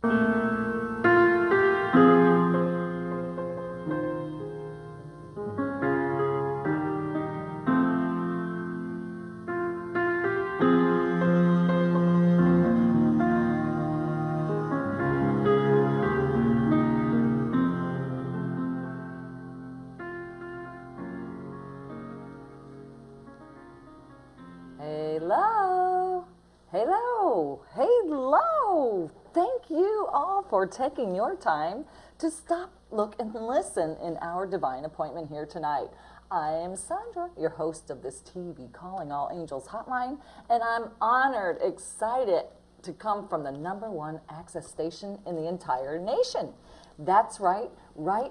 Hello, hello, hello. Thank you all for taking your time to stop, look, and listen in our divine appointment here tonight. I am Sandra, your host of this TV Calling All Angels Hotline, and I'm honored, excited to come from the #1 access station in the entire nation. That's right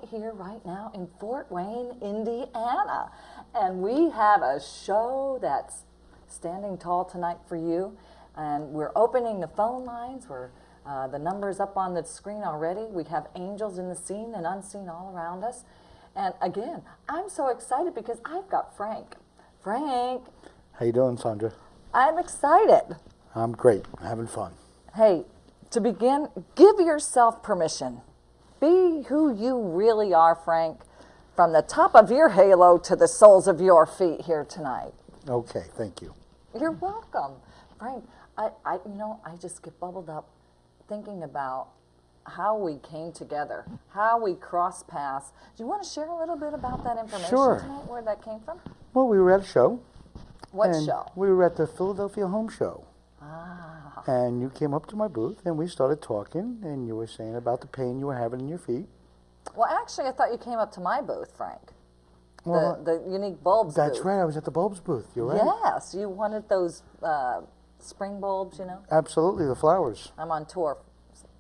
here, right now in Fort Wayne, Indiana. And we have a show that's standing tall tonight for you, and we're opening the phone lines. The number's up on the screen already. We have angels in the seen and unseen all around us. And again, I'm so excited because I've got Frank. Frank. How you doing, Sandra? I'm excited. I'm great, having fun. Hey, to begin, give yourself permission. Be who you really are, Frank, from the top of your halo to the soles of your feet here tonight. Okay, thank you. You're welcome. Frank, I just get bubbled up thinking about how we came together, how we crossed paths. Do you want to share a little bit about that information tonight, where that came from? Well, we were at a show. What show? We were at the Philadelphia Home Show. Ah. And you came up to my booth and we started talking, and you were saying about the pain you were having in your feet. Well, actually, I thought you came up to my booth, Frank. Well, The unique bulbs that's booth. right, I was at the bulbs booth, you're right. Yes, you wanted those spring bulbs, you know? Absolutely, the flowers. I'm on tour,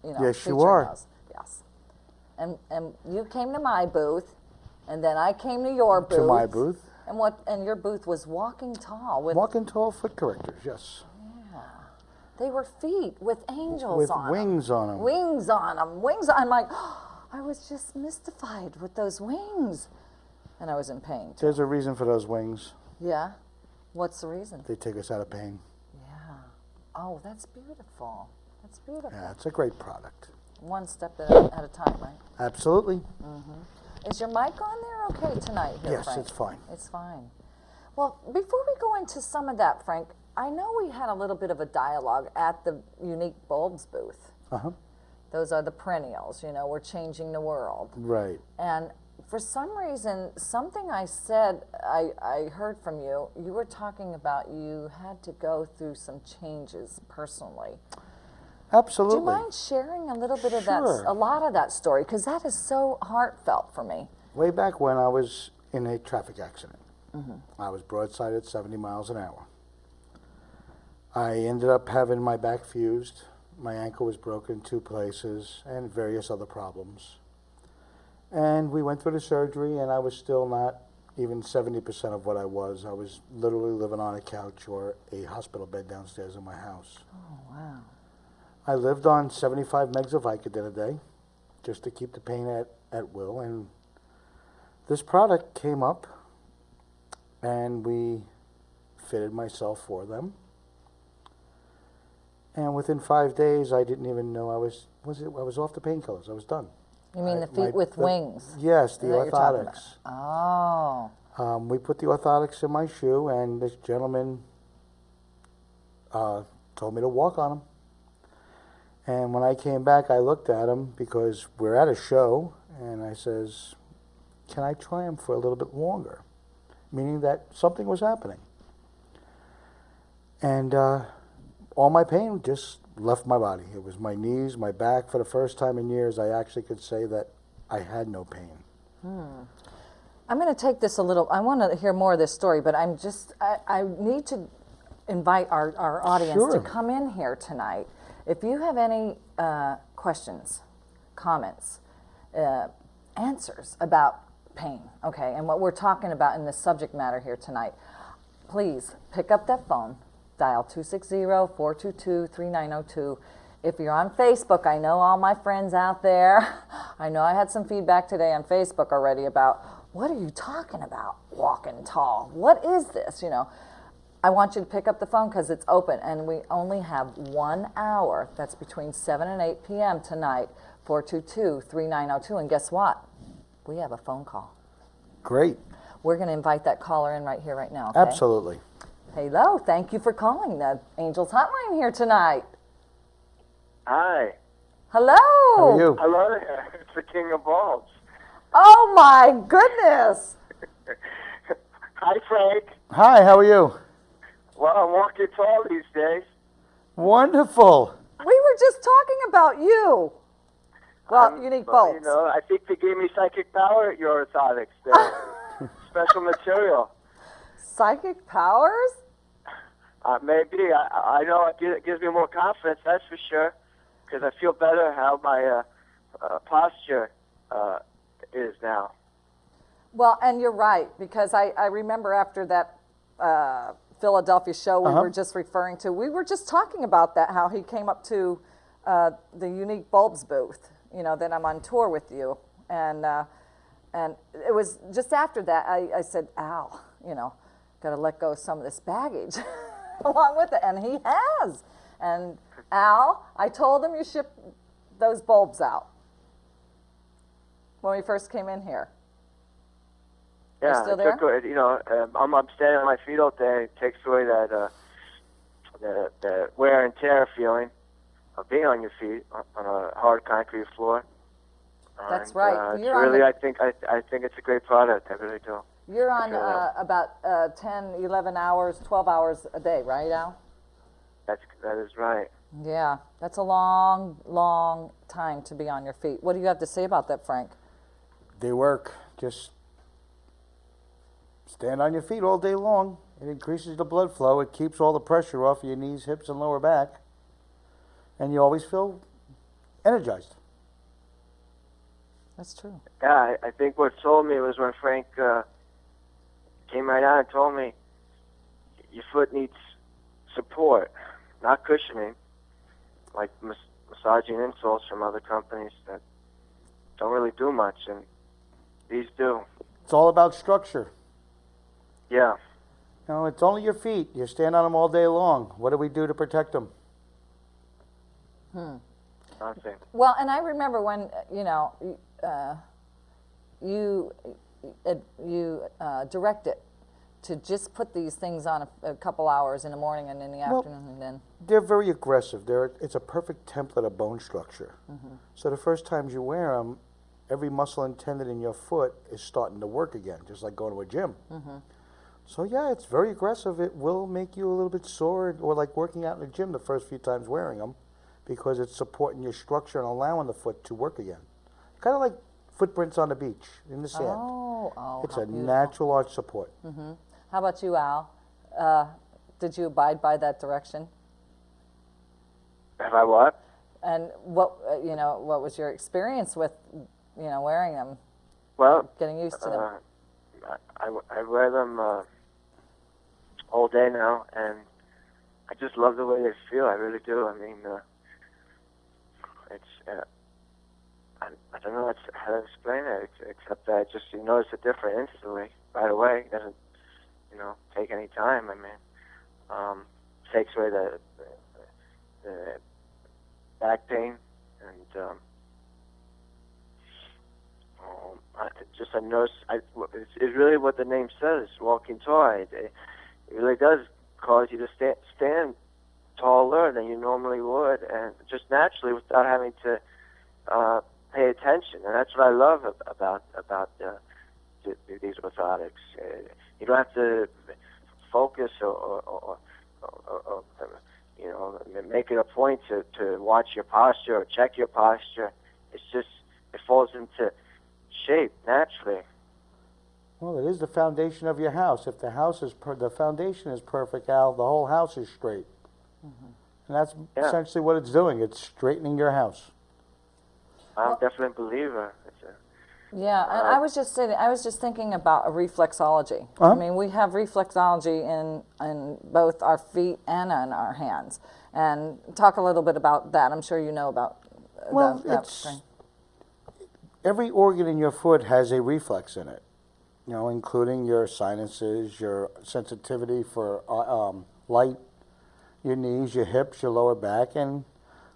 Yes, you featuring are. those. Yes. And you came to my booth, and then I came to your booth. To my booth. And your booth was walking tall with Walking tall foot correctors, yes. they were feet with angels With on wings them. on them. Wings on them. Wings. I'm like, I was just mystified with those wings. And I was in pain, too. There's a reason for those wings. Yeah? What's the reason? They take us out of pain. Yeah. Oh, that's beautiful. That's beautiful. Yeah, it's a great product. One step at a time, right? Absolutely. Is your mic on there okay tonight here, Yes, Frank? it's fine. It's fine. Well, before we go into some of that, Frank, I know we had a little bit of a dialogue at the Unique Bulbs booth. Uh-huh. Those are the perennials, we're changing the world. Right. And for some reason, something I said, I heard from you, you were talking about you had to go through some changes personally. Absolutely. Do you mind sharing a little bit of that, Sure. a lot of that story? Because that is so heartfelt for me. Way back when I was in a traffic accident. I was broadsided 70 miles an hour. I ended up having my back fused. My ankle was broken in 2 places and various other problems. And we went through the surgery, and I was still not even 70% of what I was. I was literally living on a couch or a hospital bed downstairs in my house. Oh, wow. I lived on 75 megs of Vicodin a day just to keep the pain at will. And this product came up, and we fitted myself for them. And within 5 days, I didn't even know I was off the painkillers. I was done. You mean the feet with wings? Yes, the Is that what you're talking orthotics. Oh. We put the orthotics in my shoe, and this gentleman told me to walk on them. And when I came back, I looked at him because we're at a show, and I says, "Can I try him for a little bit longer?" Meaning that something was happening. And all my pain just left my body. It was my knees, my back. For the first time in years, I actually could say that I had no pain. I'm going to take this a little, I want to hear more of this story, but I need to invite our audience Sure. to come in here tonight. If you have any questions, comments, answers about pain, okay, and what we're talking about in this subject matter here tonight, please pick up that phone, dial 260-422-3902. If you're on Facebook, I know all my friends out there, I know I had some feedback today on Facebook already about, what are you talking about, walking tall? What is this, I want you to pick up the phone because it's open, and we only have 1 hour. That's between 7 and 8 p.m. tonight, 422-3902. And guess what? We have a phone call. Great. We're going to invite that caller in right here, right now, okay? Absolutely. Hello. Thank you for calling the Angels Hotline here tonight. Hi. Hello. How are you? Hello there. It's the King of Balls. Oh, my goodness. Hi, Frank. Hi, how are you? Well, I'm walking tall these days. Wonderful. We were just talking about you. Well, unique Well, bolts. I think they gave me psychic power at your orthotics. Special material. Psychic powers? Maybe. I know it gives me more confidence, that's for sure, because I feel better how my posture is now. Well, and you're right, because I remember after that Philadelphia show we were just referring to, we were just talking about that, how he came up to the Unique Bulbs booth, that I'm on tour with you. And it was just after that, I said, Al, got to let go of some of this baggage along with it. And he has. And Al, I told him you ship those bulbs out when we first came in here. Yeah, still there? I'm standing on my feet all day. It takes away that the wear and tear feeling of being on your feet on a hard concrete floor. That's And, right. It's really, I think it's a great product. I really do. You're on about 10, 11 hours, 12 hours a day, right, Al? That is right. Yeah, that's a long, long time to be on your feet. What do you have to say about that, Frank? They work. Just stand on your feet all day long. It increases the blood flow. It keeps all the pressure off your knees, hips, and lower back. And you always feel energized. That's true. Yeah, I think what sold me was when Frank came right out and told me, your foot needs support, not cushioning, like massaging insoles from other companies that don't really do much, and these do. It's all about structure. Yeah. It's only your feet. You stand on them all day long. What do we do to protect them? Nothing. Well, and I remember when, you directed to just put these things on a couple hours in the morning and in the afternoon, and then... They're very aggressive. It's a perfect template of bone structure. So the first times you wear them, every muscle and tendon in your foot is starting to work again, just like going to a gym. So yeah, it's very aggressive. It will make you a little bit sore, or like working out in the gym the first few times wearing them, because it's supporting your structure and allowing the foot to work again. Kind of like footprints on the beach in the sand. It's a natural arch support. How about you, Al? Did you abide by that direction? Have I what? And what was your experience with, wearing them? Well, getting used to them. I wear them all day now, and I just love the way they feel. I really do. I mean, it's I don't know how to explain it, except that you notice a difference instantly, right away. It doesn't, take any time. I mean, takes away the back pain, and I noticed. It's really what the name says, walking tall. It really does cause you to stand taller than you normally would, and just naturally without having to pay attention. And that's what I love about these orthotics. You don't have to focus or make it a point to watch your posture or check your posture. It's just, it falls into shape naturally. Well, it is the foundation of your house. If the the foundation is perfect, Al, the whole house is straight. And that's essentially what it's doing. It's straightening your house. I'm definitely a believer. Yeah, and I was just thinking about a reflexology. I mean, we have reflexology in both our feet and in our hands. And talk a little bit about that. I'm sure you know about that. Every organ in your foot has a reflex in it. you know, including your sinuses, your sensitivity for light, your knees, your hips, your lower back, and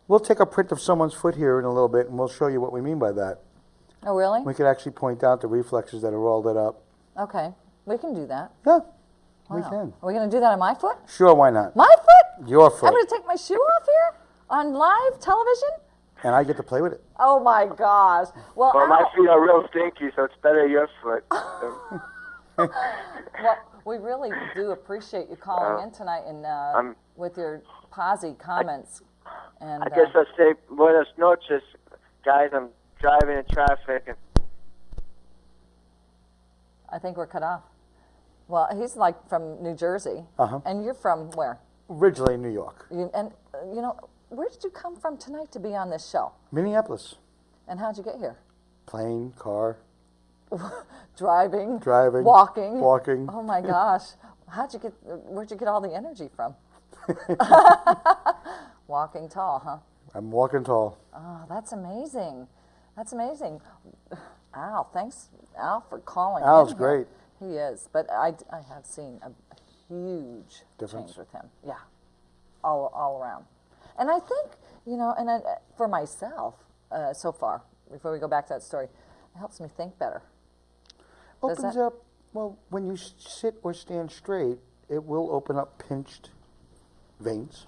we'll take a print of someone's foot here in a little bit, and we'll show you what we mean by that. Oh, really? We could actually point out the reflexes that are all lit up. Okay, we can do that. Yeah, we Wow. can. Are we going to do that on my foot? Sure, why not? My foot? Your foot. I'm going to take my shoe off here on live television? And I get to play with it. Oh my gosh. Well, my ow. feet are real stinky, so it's better your foot. Well, we really do appreciate you calling in tonight and with your posy comments. And I guess I'll say buenas noches, guys. I'm driving in traffic. And I think we're cut off. Well, he's like from New Jersey. Uh-huh. And you're from where? Originally in New York. You know, where did you come from tonight to be on this show? Minneapolis. And how'd you get here? Plane, car, Driving. walking. Oh my gosh. Where'd you get all the energy from? Walking tall, huh? I'm walking tall. Oh, that's amazing. That's amazing. Al, thanks, Al, for calling Al's in here. great. He is, but I have seen a huge Difference? change with him. Yeah, all around. And I think, for myself, so far, before we go back to that story, it helps me think better. Opens up, well, when you sit or stand straight, it will open up pinched veins.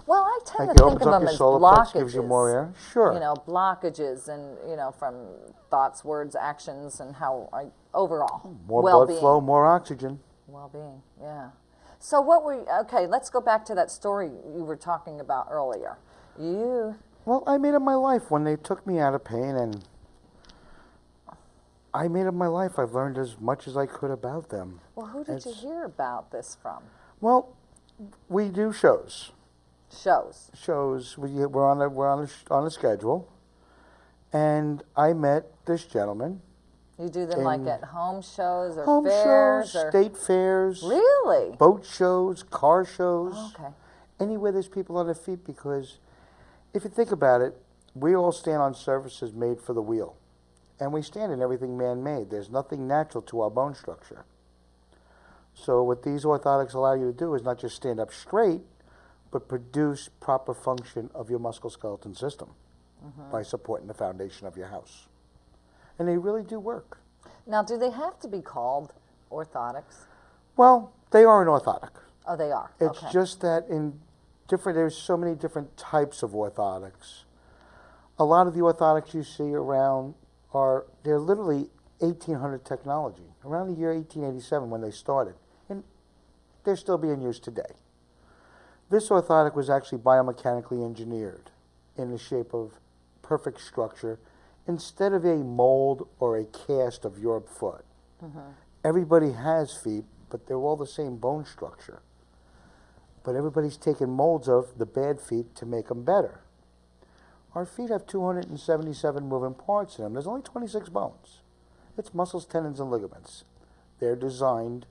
Well, I tend Like to it think opens of up them your as solar blockages. plex, gives you more air. Sure. Blockages and, from thoughts, words, actions, and how overall More well-being. blood flow, more oxygen. Well-being, yeah. So okay, let's go back to that story you were talking about earlier. Well, I made up my life when they took me out of pain, and I made up my life. I've learned as much as I could about them. Well, who did you hear about this from? Well, we do shows. Shows. We're on a schedule, and I met this gentleman. You do them like at home shows or Home fairs? shows, state fairs, Really? boat shows, car shows. Oh, okay. Anywhere there's people on their feet, because if you think about it, we all stand on surfaces made for the wheel. And we stand in everything man-made. There's nothing natural to our bone structure. So what these orthotics allow you to do is not just stand up straight, but produce proper function of your musculoskeletal system by supporting the foundation of your house. And they really do work. Now, do they have to be called orthotics? Well, they are an orthotic. Oh, they are. It's Okay. just that there's so many different types of orthotics. A lot of the orthotics you see around they're literally 1800 technology, around the year 1887 when they started. And they're still being used today. This orthotic was actually biomechanically engineered in the shape of perfect structure instead of a mold or a cast of your foot. Everybody has feet, but they're all the same bone structure. But everybody's taken molds of the bad feet to make them better. Our feet have 277 moving parts in them. There's only 26 bones. It's muscles, tendons, and ligaments. They're designed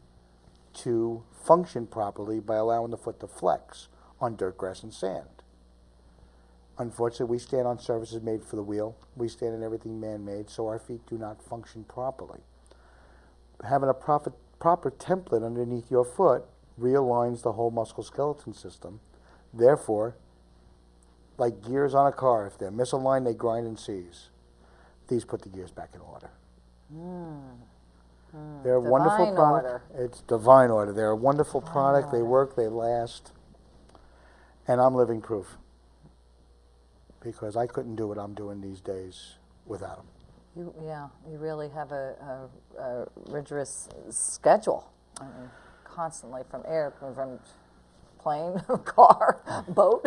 to function properly by allowing the foot to flex on dirt, grass, and sand. Unfortunately, we stand on surfaces made for the wheel. We stand in everything man-made, so our feet do not function properly. Having a proper template underneath your foot realigns the whole musculoskeletal system. Therefore, like gears on a car, if they're misaligned, they grind and seize. These put the gears back in order. They're a wonderful Divine product. order. It's divine order. They're a wonderful product. They work, they last. And I'm living proof. Because I couldn't do what I'm doing these days without them. You really have a rigorous schedule. I mean, constantly from plane, car, boat.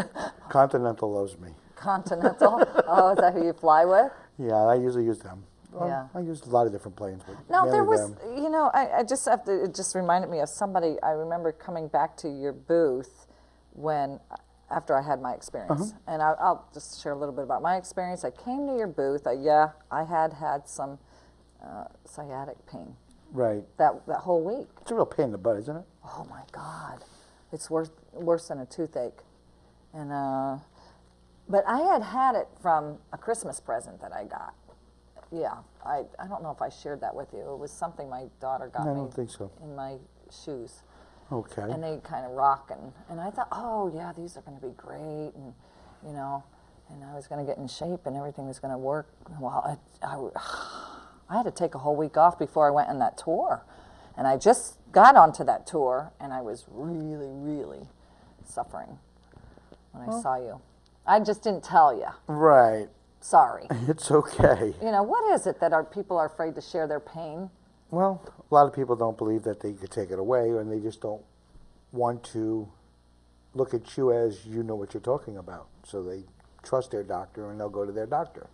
Continental loves me. Continental. Oh, is that who you fly with? Yeah, I usually use them. Yeah. I used a lot of different planes. But No, there mainly was, them. I just have to, it just reminded me of somebody. I remember coming back to your booth after I had my experience. And I'll just share a little bit about my experience. I came to your booth. I had some sciatic pain. Right. That whole week. It's a real pain in the butt, isn't it? Oh my God, it's worse than a toothache, and but I had it from a Christmas present that I got, yeah, I don't know if I shared that with you. It was something my daughter got I me don't think so. in my shoes. Okay. And they kind of rock, and I thought, oh yeah, these are going to be great, and you know, and I was going to get in shape, and everything was going to work. Well, I had to take a whole week off before I went on that tour, and I just got onto that tour, and I was really, really suffering when I saw you. I just didn't tell you. Right. Sorry. It's okay. You know, what is it that our people are afraid to share their pain? Well, a lot of people don't believe that they could take it away, and they just don't want to look at you as you know what you're talking about. So they trust their doctor, and they'll go to their doctor.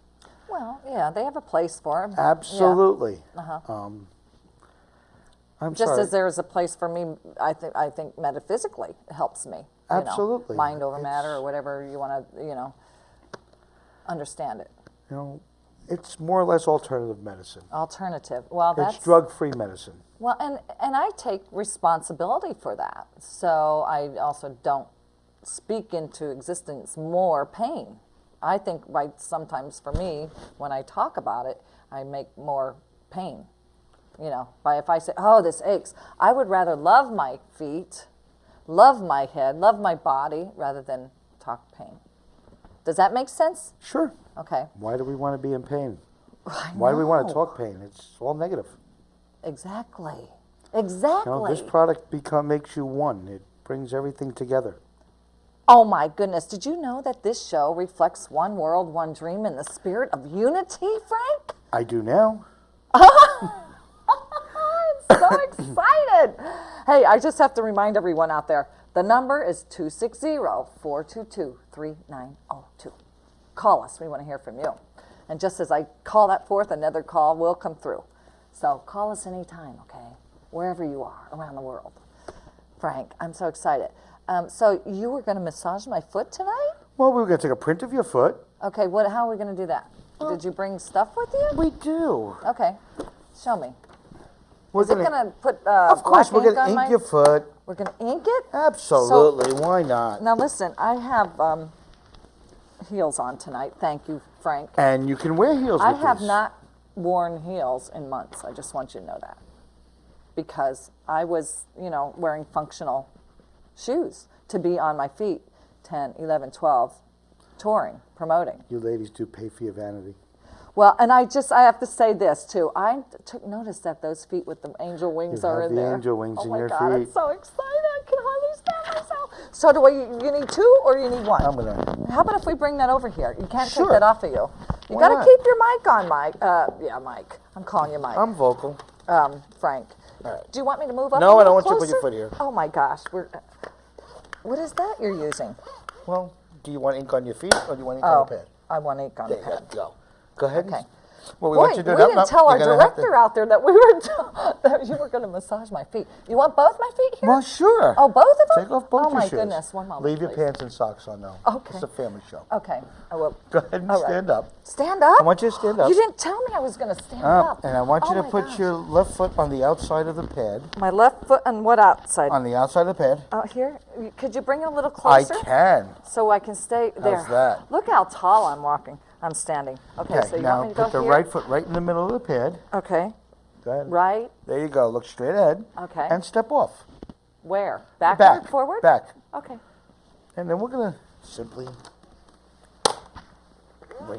Well, yeah, they have a place for it. Absolutely. Yeah. I'm Just sorry. as there's a place for me, I think metaphysically it helps me. You Absolutely. know, mind over It's- matter, or whatever you want to, you know, understand it. You know, it's more or less alternative medicine. Alternative. Well, that's It's drug-free medicine. well, and I take responsibility for that. So I also don't speak into existence more pain. I think sometimes for me, when I talk about it, I make more pain. You know, if I say, oh, this aches, I would rather love my feet, love my head, love my body, rather than talk pain. Does that make sense? Sure. Okay. Why do we want to be in pain? I Why do we want know. to talk pain? It's all negative. Exactly. You Exactly. know, this product makes you one. It brings everything together. Oh my goodness, did you know that this show reflects one world, one dream in the spirit of unity, Frank? I do now. I'm so excited. Hey, I just have to remind everyone out there, the number is 260-422-3902. Call us, we want to hear from you. And just as I call that forth, another call will come through. So call us anytime, okay? Wherever you are around the world. Frank, I'm so excited. So you were going to massage my foot tonight? Well, we were going to take a print of your foot. Okay, how are we going to do that? Did you bring stuff with you? We do. Okay, show me. We're Is it going to put Of course, black we're ink going to on ink my... your foot. We're going to ink it? Absolutely. Why not? Now listen, I have heels on tonight. Thank you, Frank. And you can wear heels I with have these. not worn heels in months. I just want you to know that. Because I was, wearing functional shoes to be on my feet 10, 11, 12, touring, promoting. You ladies do pay for your vanity. Well, and I have to say this too. I took notice that those feet with the angel wings You are have in the there. angel wings oh in my your God, feet. I'm so excited. I can hardly stand myself. So you need two or you need one? I'm going to... How about if we bring that over here? You can't Sure. take that off of you. You Why got to not? keep your mic on, Mike. Yeah, Mike. I'm calling you Mike. I'm vocal. Frank. All right. Do you want me to move up? No, a I don't little want you to put your closer? foot here. Oh my gosh, what is that you're using? Well, do you want ink on your feet or do you want ink on the pad? I want ink on There the you pad. go. Go ahead. Okay. Well, we Boy, want you to do we that. didn't tell our You're gonna have to- director out there that that you were going to massage my feet. You want both my feet here? Well, sure. Oh, both of them? Take off both Oh your my shoes. goodness, one moment, Leave your please. pants and socks on now. Okay. It's a family show. Okay, I will. Go ahead and All right. stand up. Stand up? I want you to stand up. You didn't tell me I was going to stand up. And I want you Oh to my put gosh. your left foot on the outside of the pad. My left foot on what outside? On the outside of the pad. Out here? Could you bring it a little I closer? can. So I can stay there. How's that? Look how tall I'm walking. I'm standing. Okay, so you now want me to go put the here? right foot right in the middle of the pad. Okay. Go ahead. Right. There you go. Look straight ahead. Okay. And step off. Where? Back? Back. Forward? Back. Okay. And then we're going to simply...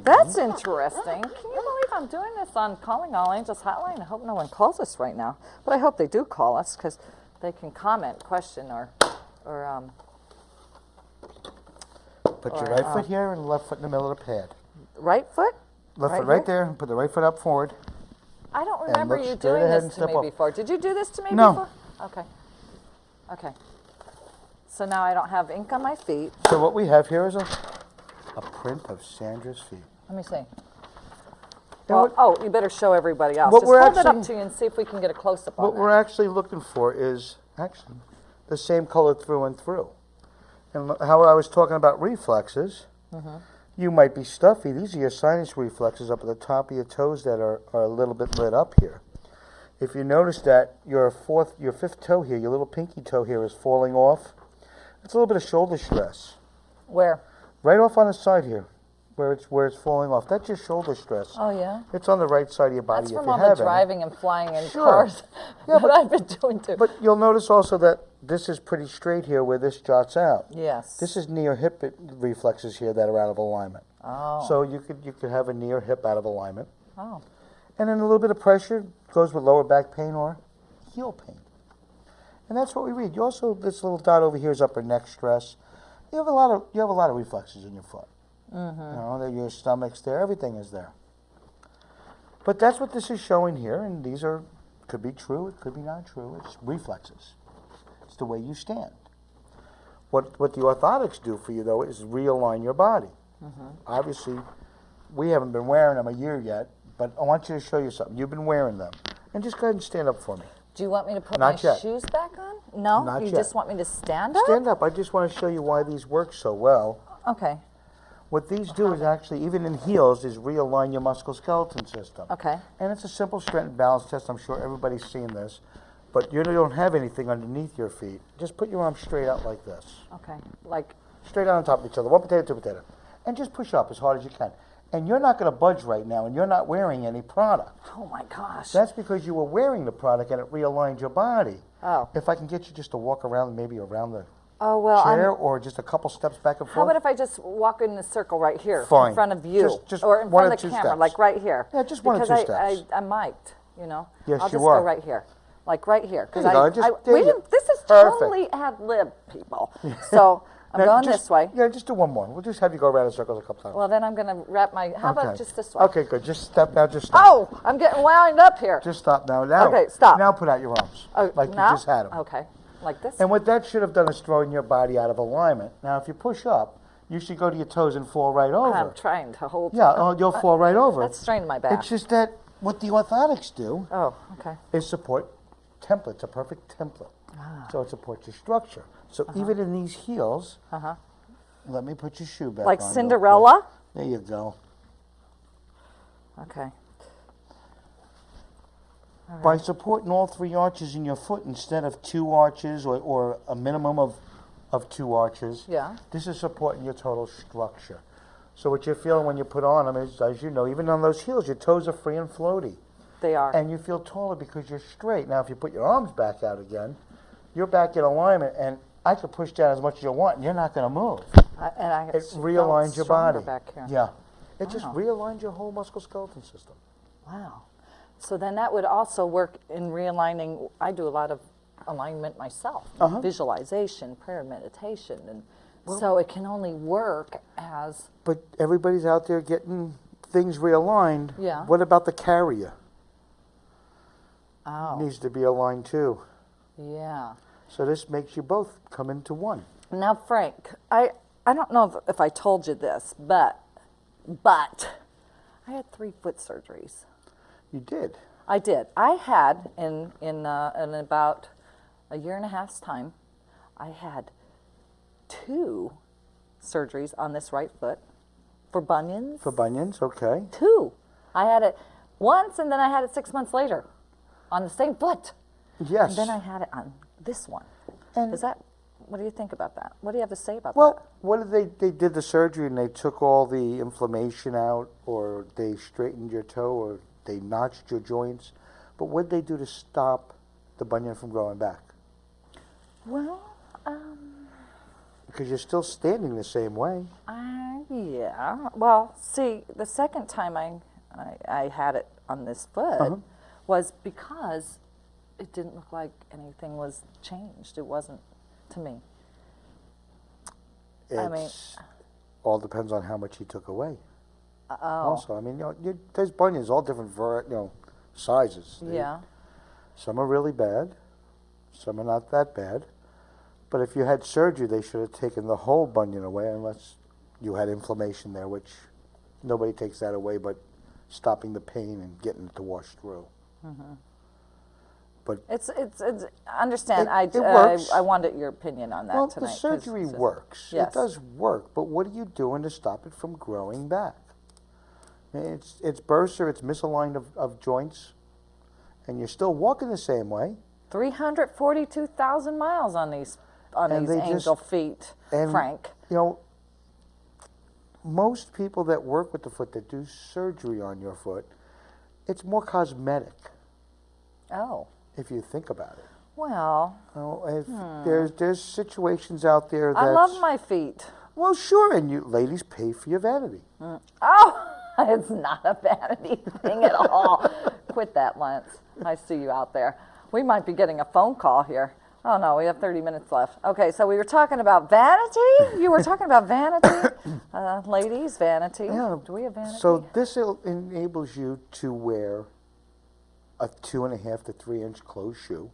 That's interesting. Can you believe I'm doing this on Calling All Angels Hotline? I hope no one calls us right now. But I hope they do call us because they can comment, question, or Put your right foot here and left foot in the middle of the pad. right foot? Left Right foot right here? there. And put the right foot up forward. I don't remember look you straight doing ahead this and to step me up. before. Did you do this to me No. before? Okay. Okay. So now I don't have ink on my feet. So what we have here is a print of Sandra's feet. Let me see. Now Oh, you better show everybody else. what Just we're hold it up actually- to you and see if we can get a close-up on What that. we're actually looking for is actually the same color through and through. And how I was talking about reflexes, you might be stuffy. These are your sinus reflexes up at the top of your toes that are a little bit lit up here. If you notice that your fifth toe here, your little pinky toe here is falling off, it's a little bit of shoulder stress. Where? Right off on the side here. where it's falling off. That's your shoulder stress. Oh, yeah? It's on the right side of your body That's if from you all have the any. driving and flying in Sure. cars Yeah, that I've been doing too. But you'll notice also that this is pretty straight here where this jots out. Yes. This is near hip reflexes here that are out of alignment. Oh. So you could have a near hip out of alignment. Oh. And then a little bit of pressure goes with lower back pain or heel pain. And that's what we read. You also, this little dot over here is upper neck stress. You have a lot of reflexes in your foot. Mm-hmm. You know, your stomach's there, everything is there. But that's what this is showing here, and these could be true, it could be not true. It's reflexes. It's the way you stand. What the orthotics do for you, though, is realign your body. Mm-hmm. Obviously, we haven't been wearing them a year yet, but I want you to show you something. You've been wearing them. And just go ahead and stand up for me. Do you want me to put Not my yet. shoes back on? No? Not you yet. just want me to stand up? Stand up. I just want to show you why these work so well. Okay. What these do is actually, even in heels, is realign your musculoskeletal system. Okay. And it's a simple strength and balance test. I'm sure everybody's seen this. But you don't have anything underneath your feet. Just put your arms straight out like this. Okay. Like, Straight out on top of each other. One potato, two potato. And just push up as hard as you can. And you're not going to budge right now, and you're not wearing any product. oh my gosh. That's because you were wearing the product and it realigned your body. Oh. If I can get you just to walk around, maybe around the Oh, well, chair, or just a couple steps back and forth. how about if I just walk in the circle right here Fine. in front of you? Just or in one front or of the two camera, steps. like right here. Yeah, just one or because two steps. I'm mic'd, you know? Yes, I'll you just are. go right here. Like right here. There you go. There you- this is Perfect. totally ad lib, people. So I'm Now, going just- this way. Yeah, just do one more. We'll just have you go around in circles a couple times. Well, then I'm going to wrap my, how about Okay. just this way? Okay, good. Just step now. Just stop. Oh, I'm getting wound up here. Just stop now. Now. Okay, stop. Now put out your arms. Oh, like now? you just had them. Okay, like this? And what that should have done is thrown your body out of alignment. Now, if you push up, you should go to your toes and fall right over. I'm trying to hold. Yeah, oh, you'll fall right over. That's straining my back. It's just that what the orthotics do Oh, okay. is support templates, a perfect template. Ah. So it supports your structure. So even in these heels, let me put your shoe back Like on. real Cinderella? quick. There you go. Okay. By supporting all three arches in your foot instead of two arches or a minimum of two arches, Yeah. this is supporting your total structure. So what you're feeling when you put on them is, as you know, even on those heels, your toes are free and floaty. They are. And you feel taller because you're straight. Now, if you put your arms back out again, you're back in alignment, and I could push down as much as you want, and you're not going to move. I It realigns your body. back here. Yeah. It just Wow. realigns your whole musculoskeletal system. Wow. So then that would also work in realigning. I do a lot of alignment myself, visualization, prayer, meditation, and so it can only work as But everybody's out there getting things realigned. Yeah. What about the carrier? oh Needs to be aligned too. yeah. So this makes you both come into one. Now, Frank, I don't know if I told you this, but I had 3 foot surgeries. You did. I did. I had in about a year and a half's time, I had 2 surgeries on this right foot for bunions. For bunions, okay. 2. I had it once, and then I had it 6 months later on the same foot. Yes. And then I had it on this one. And- Is that? What do you think about that? What do you have to say about Well, that? what did they did the surgery and they took all the inflammation out, or they straightened your toe, or they notched your joints. But what did they do to stop the bunion from growing back? Well, Because you're still standing the same way. yeah. Well, see, the second time I had it on this foot was because it didn't look like anything was changed. It wasn't to me. I mean- All depends on how much he took away. Oh, Also, I mean, there's bunions, all different sizes. yeah. Some are really bad, some are not that bad. But if you had surgery, they should have taken the whole bunion away, unless you had inflammation there, which nobody takes that away, but stopping the pain and getting it to wash through. But It's I understand. It works. I wanted your opinion on that well, tonight. the 'cause surgery it's just- works. Yes. It does work, but what are you doing to stop it from growing back? It's bursa, it's misaligned of joints, and you're still walking the same way. 342,000 miles on these And they angel just- feet, And Frank. You know, most people that work with the foot, that do surgery on your foot, it's more cosmetic, Oh, if you think about it. well, If there's situations out there that I love my feet. well, sure, and you ladies pay for your vanity. Oh, it's not a vanity thing at all. Quit that, Lance. I see you out there. We might be getting a phone call here. Oh, no, we have 30 minutes left. Okay, so we were talking about vanity? You were talking about vanity? Ladies, vanity. Yeah. Do we have vanity? So this enables you to wear a 2.5 to 3 inch closed shoe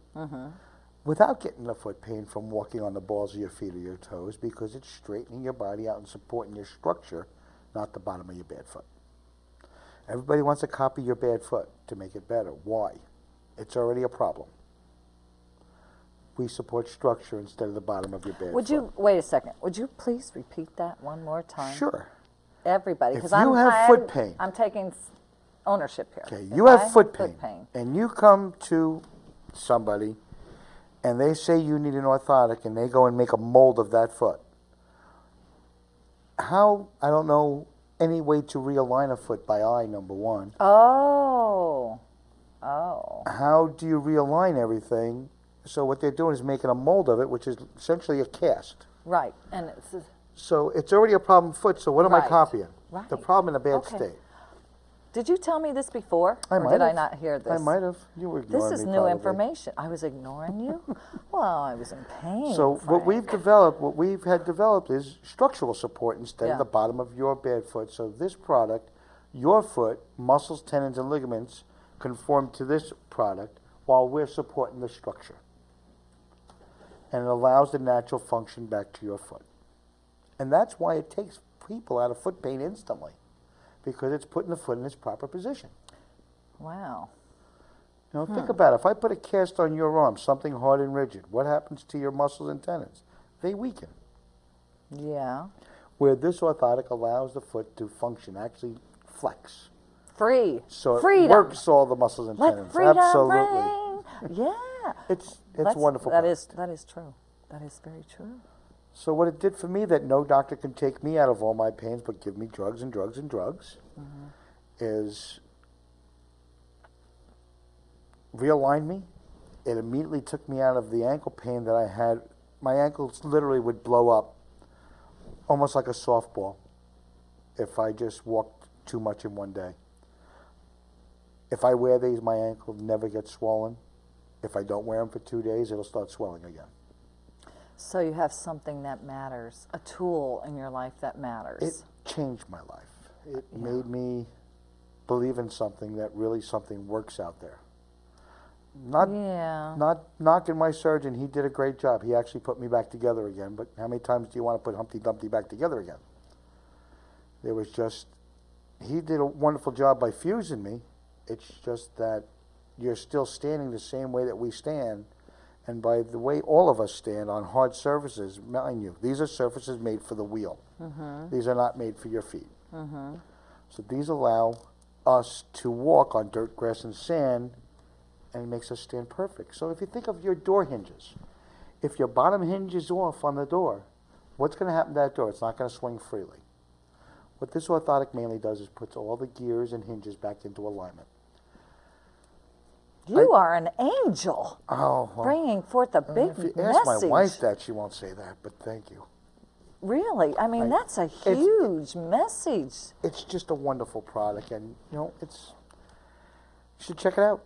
without getting the foot pain from walking on the balls of your feet or your toes, because it's straightening your body out and supporting your structure, not the bottom of your bad foot. Everybody wants to copy your bad foot to make it better. Why? It's already a problem. We support structure instead of the bottom of your bad Would foot. you, wait a second, would you please repeat that one more time? Sure. Everybody, If because you have foot pain. I'm taking ownership here. Okay, If you I have foot pain, pain. and you come to somebody, and they say you need an orthotic, and they go and make a mold of that foot. How, I don't know any way to realign a foot by eye, number one. Oh. How do you realign everything? So what they're doing is making a mold of it, which is essentially a cast. Right, and it's, So it's already a problem foot, so what am I Right. copying? Right. The problem in a bad Okay. state. did you tell me this before? I or might did I have. not hear this? I might have. You were ignoring This is me new probably. information. I was ignoring you? Well, I was in pain. So what Frank. we've had developed is structural support instead Yeah. of the bottom of your bad foot. So this product, your foot, muscles, tendons, and ligaments conform to this product while we're supporting the structure. And it allows the natural function back to your foot. And that's why it takes people out of foot pain instantly, because it's putting the foot in its proper position. Wow. Now think about it. If I put a cast on your arm, something hard and rigid, what happens to your muscles and tendons? They weaken. Yeah. Where this orthotic allows the foot to function, actually flex. Free. So it Freedom. works all the muscles and Let tendons. freedom Absolutely. ring. Yeah. It's That's- wonderful. That product. is true. That is very true. So what it did for me, that no doctor can take me out of all my pains but give me drugs and drugs and drugs, is realigned me. It immediately took me out of the ankle pain that I had. My ankles literally would blow up almost like a softball if I just walked too much in one day. If I wear these, my ankle never gets swollen. If I don't wear them for 2 days, it'll start swelling again. So you have something that matters, a tool in your life that matters. It changed my life. It made me believe in something, that really something works out there. Not knocking my surgeon, he did a great job. He actually put me back together again, but how many times do you want to put Humpty Dumpty back together again? There was just, he did a wonderful job by fusing me. It's just that you're still standing the same way that we stand, and by the way all of us stand on hard surfaces, mind you, these are surfaces made for the wheel. These are not made for your feet. So these allow us to walk on dirt, grass, and sand, and it makes us stand perfect. So if you think of your door hinges, if your bottom hinge is off on the door, what's going to happen to that door? It's not going to swing freely. What this orthotic mainly does is puts all the gears and hinges back into alignment. You are an angel, Oh, well, bringing forth a big if you message. ask my wife that, she won't say that, but thank you. Really? I mean, that's a it's- huge message. It's just a wonderful product, and you know, you should check it out.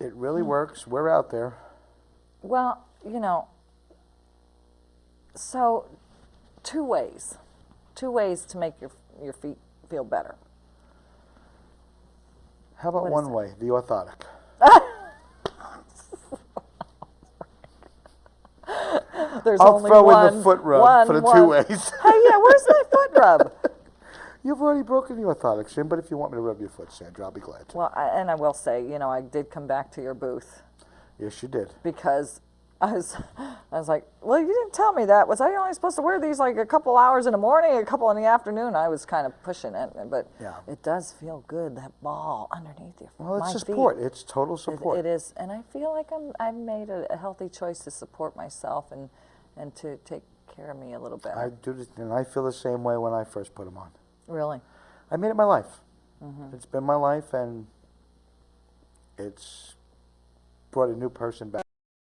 It really works. We're out there. Well, you know, so two ways to make your feet feel better. How about What is one it? way, the orthotic? There's I'll only throw one, in the foot rub for the two ways. Hey, yeah, where's my foot rub? You've already broken the orthotics in, but if you want me to rub your foot, Sandra, I'll be glad to. Well, and I will say, you know, I did come back to your booth Yes, you did. because I was like, well, you didn't tell me that. Was I only supposed to wear these like a couple hours in the morning, a couple in the afternoon? I was kind of pushing it, but Yeah. it does feel good, that ball underneath your Well, my it's feet. support. It's total support. It is, and I feel like I've made a healthy choice to support myself and to take care of me a little better. I do, and I feel the same way when I first put them on. Really? I made it my life. It's been my life, and it's brought a new person back.